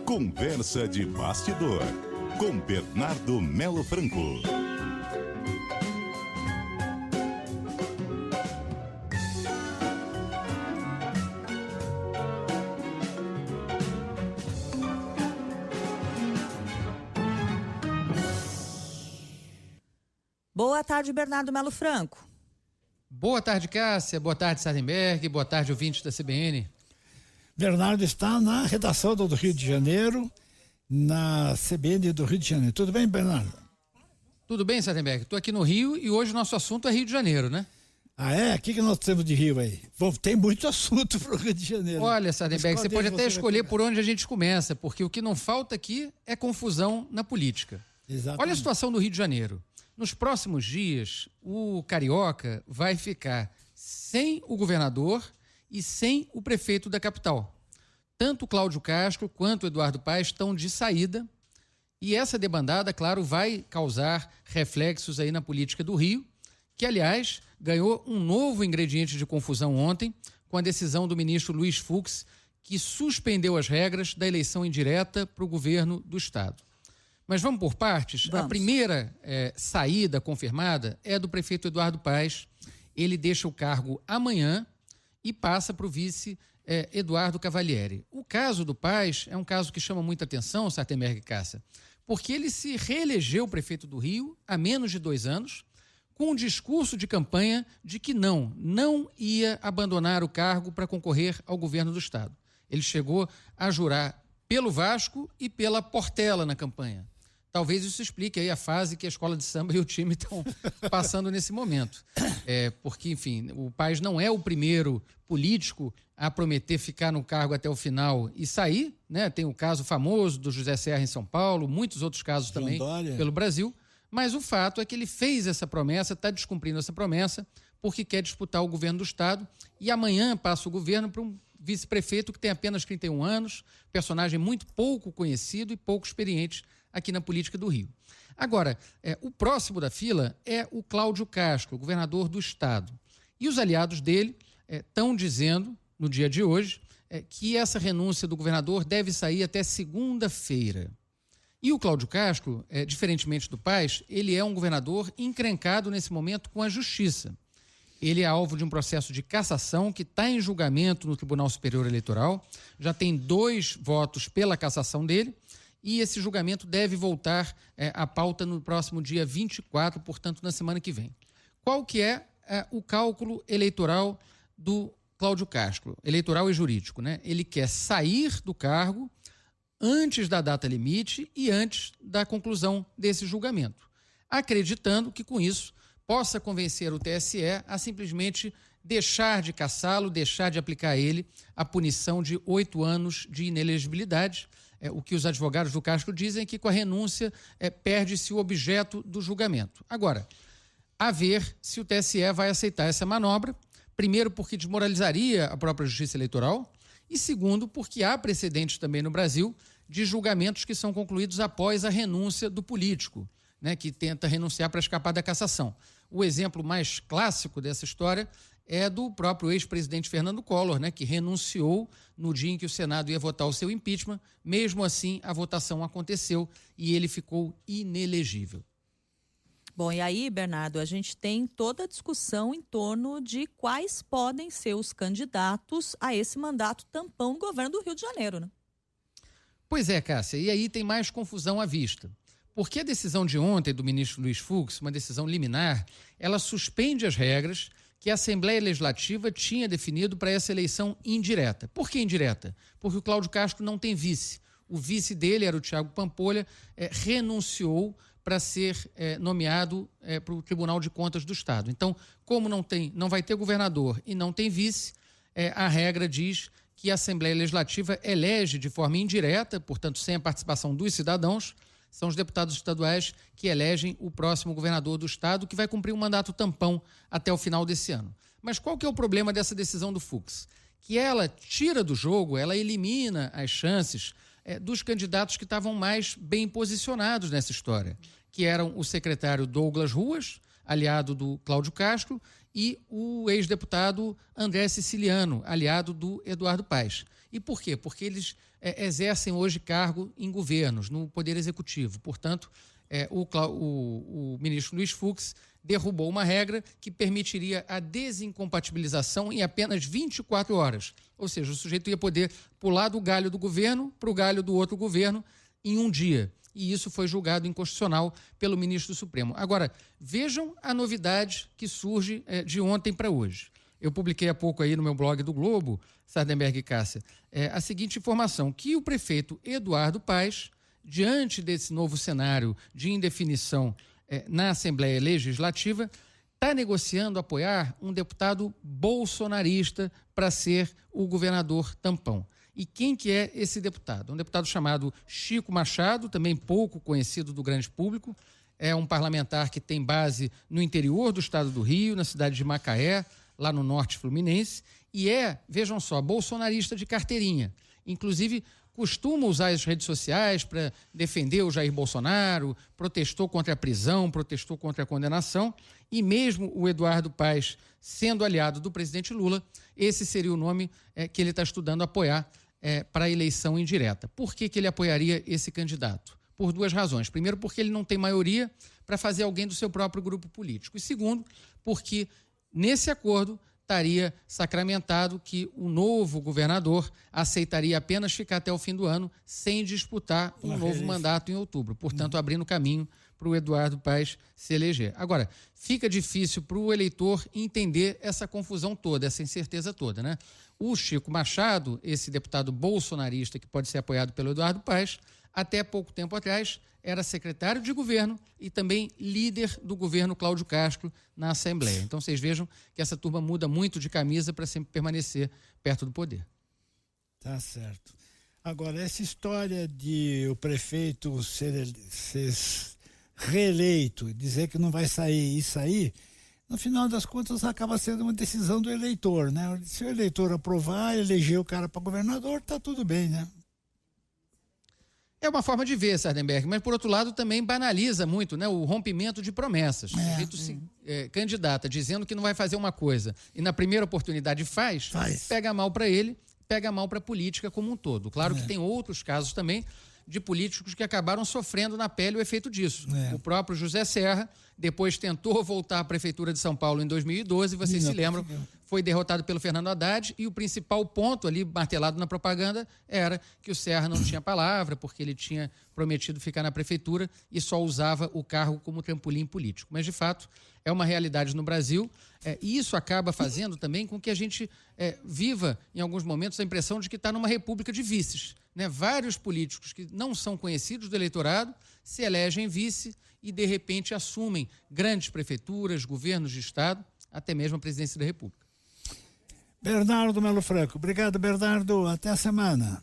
Conversa de bastidor, com Bernardo Melo Franco. Boa tarde, Bernardo Melo Franco. Boa tarde, Cássia. Boa tarde, Sardenberg. Boa tarde, ouvintes da CBN. Bernardo está na redação do Rio de Janeiro, na CBN do Rio de Janeiro. Tudo bem, Bernardo? Tudo bem, Sardenberg? Estou aqui no Rio e hoje o nosso assunto é Rio de Janeiro, né? Ah, é? O que nós temos de Rio aí? Bom, tem muito assunto para o Rio de Janeiro. Olha, Sardenberg, você pode até escolher por onde a gente começa, porque o que não falta aqui é confusão na política. Exatamente. Olha a situação do Rio de Janeiro. Nos próximos dias, o Carioca vai ficar sem o governador e sem o prefeito da capital. Tanto o Cláudio Castro quanto o Eduardo Paes estão de saída e essa debandada, claro, vai causar reflexos aí na política do Rio, que, aliás, ganhou um novo ingrediente de confusão ontem com a decisão do ministro Luiz Fux, que suspendeu as regras da eleição indireta para o governo do Estado. Mas vamos por partes? Vamos. A primeira saída confirmada é do prefeito Eduardo Paes. Ele deixa o cargo amanhã e passa para o vice Eduardo Cavalieri. O caso do Paes é um caso que chama muita atenção, Sardenberg e Cássia, porque ele se reelegeu prefeito do Rio há menos de 2 anos, com um discurso de campanha de que não ia abandonar o cargo para concorrer ao governo do Estado. Ele chegou a jurar pelo Vasco e pela Portela na campanha. Talvez isso explique aí a fase que a escola de samba e o time estão passando nesse momento. Porque, enfim, o Paes não é o primeiro político a prometer ficar no cargo até o final e sair, né? Tem o caso famoso do José Serra em São Paulo, muitos outros casos também pelo Brasil. Mas o fato é que ele fez essa promessa, está descumprindo essa promessa, porque quer disputar o governo do Estado e amanhã passa o governo para um vice-prefeito que tem apenas 31 anos, personagem muito pouco conhecido e pouco experiente aqui na política do Rio. Agora, o próximo da fila é o Cláudio Castro, governador do Estado. E os aliados dele estão dizendo, no dia de hoje, que essa renúncia do governador deve sair até segunda-feira. E o Cláudio Castro, diferentemente do Paes, ele é um governador encrencado nesse momento com a justiça. Ele é alvo de um processo de cassação que está em julgamento no Tribunal Superior Eleitoral. Já tem 2 votos pela cassação dele e esse julgamento deve voltar à pauta no próximo dia 24, portanto, na semana que vem. Qual que é o cálculo eleitoral do Cláudio Castro? Eleitoral e jurídico, né? Ele quer sair do cargo antes da data limite e antes da conclusão desse julgamento, acreditando que com isso possa convencer o TSE a simplesmente deixar de cassá-lo, deixar de aplicar a ele a punição de 8 anos de inelegibilidade. O que os advogados do Castro dizem é que com a renúncia perde-se o objeto do julgamento. Agora, a ver se o TSE vai aceitar essa manobra, primeiro porque desmoralizaria a própria Justiça Eleitoral e segundo porque há precedentes também no Brasil de julgamentos que são concluídos após a renúncia do político, né, que tenta renunciar para escapar da cassação. O exemplo mais clássico dessa história é do próprio ex-presidente Fernando Collor, né, que renunciou no dia em que o Senado ia votar o seu impeachment. Mesmo assim, a votação aconteceu e ele ficou inelegível. Bom, e aí, Bernardo, a gente tem toda a discussão em torno de quais podem ser os candidatos a esse mandato tampão no governo do Rio de Janeiro, né? Pois é, Cássia, e aí tem mais confusão à vista. Porque a decisão de ontem do ministro Luiz Fux, uma decisão liminar, ela suspende as regras que a Assembleia Legislativa tinha definido para essa eleição indireta. Por que indireta? Porque o Cláudio Castro não tem vice. O vice dele era o Thiago Pampolha, renunciou para ser nomeado para o Tribunal de Contas do Estado. Então, como não vai ter governador e não tem vice, a regra diz que a Assembleia Legislativa elege de forma indireta, portanto, sem a participação dos cidadãos. São os deputados estaduais que elegem o próximo governador do estado, que vai cumprir um mandato tampão até o final desse ano. Mas qual que é o problema dessa decisão do Fux? Que ela tira do jogo, ela elimina as chances dos candidatos que estavam mais bem posicionados nessa história, que eram o secretário Douglas Ruas, aliado do Cláudio Castro, e o ex-deputado André Siciliano, aliado do Eduardo Paes. E por quê? Porque eles exercem hoje cargo em governos, no Poder Executivo. Portanto, o ministro Luiz Fux derrubou uma regra que permitiria a desincompatibilização em apenas 24 horas. Ou seja, o sujeito ia poder pular do galho do governo para o galho do outro governo em um dia. E isso foi julgado inconstitucional pelo ministro do Supremo. Agora, vejam a novidade que surge de ontem para hoje. Eu publiquei há pouco aí no meu blog do Globo, Sardenberg e Cássia, a seguinte informação, que o prefeito Eduardo Paes, diante desse novo cenário de indefinição na Assembleia Legislativa, está negociando apoiar um deputado bolsonarista para ser o governador tampão. E quem que é esse deputado? Um deputado chamado Chico Machado, também pouco conhecido do grande público, é um parlamentar que tem base no interior do estado do Rio, na cidade de Macaé, lá no norte fluminense, e vejam só, bolsonarista de carteirinha. Inclusive, costuma usar as redes sociais para defender o Jair Bolsonaro, protestou contra a prisão, protestou contra a condenação, e mesmo o Eduardo Paes sendo aliado do presidente Lula, esse seria o nome que ele está estudando apoiar para a eleição indireta. Por que ele apoiaria esse candidato? Por duas razões. Primeiro, porque ele não tem maioria para fazer alguém do seu próprio grupo político. E segundo, porque nesse acordo estaria sacramentado que o novo governador aceitaria apenas ficar até o fim do ano sem disputar um novo mandato em outubro, portanto, abrindo caminho para o Eduardo Paes se eleger. Agora, fica difícil para o eleitor entender essa confusão toda, essa incerteza toda, né? O Chico Machado, esse deputado bolsonarista que pode ser apoiado pelo Eduardo Paes, até pouco tempo atrás era secretário de governo e também líder do governo Cláudio Castro na Assembleia. Então vocês vejam que essa turma muda muito de camisa para sempre permanecer perto do poder. Tá certo. Agora, essa história de o prefeito ser reeleito, dizer que não vai sair e sair, no final das contas acaba sendo uma decisão do eleitor, né? Se o eleitor aprovar, eleger o cara para governador, tá tudo bem, né? É uma forma de ver, Sardenberg, mas por outro lado também banaliza muito, né, o rompimento de promessas. O sujeito se candidata dizendo que não vai fazer uma coisa e na primeira oportunidade faz. Pega mal para ele, pega mal para a política como um todo. Claro que tem outros casos também de políticos que acabaram sofrendo na pele o efeito disso. O próprio José Serra depois tentou voltar à Prefeitura de São Paulo em 2012, vocês se lembram, foi derrotado pelo Fernando Haddad e o principal ponto ali, martelado na propaganda, era que o Serra não tinha palavra, porque ele tinha prometido ficar na Prefeitura e só usava o cargo como trampolim político. Mas, de fato, é uma realidade no Brasil e isso acaba fazendo também com que a gente viva, em alguns momentos, a impressão de que está numa república de vices. Né? Vários políticos que não são conhecidos do eleitorado se elegem vice e, de repente, assumem grandes prefeituras, governos de Estado, até mesmo a presidência da República. Bernardo Melo Franco. Obrigado, Bernardo. Até a semana.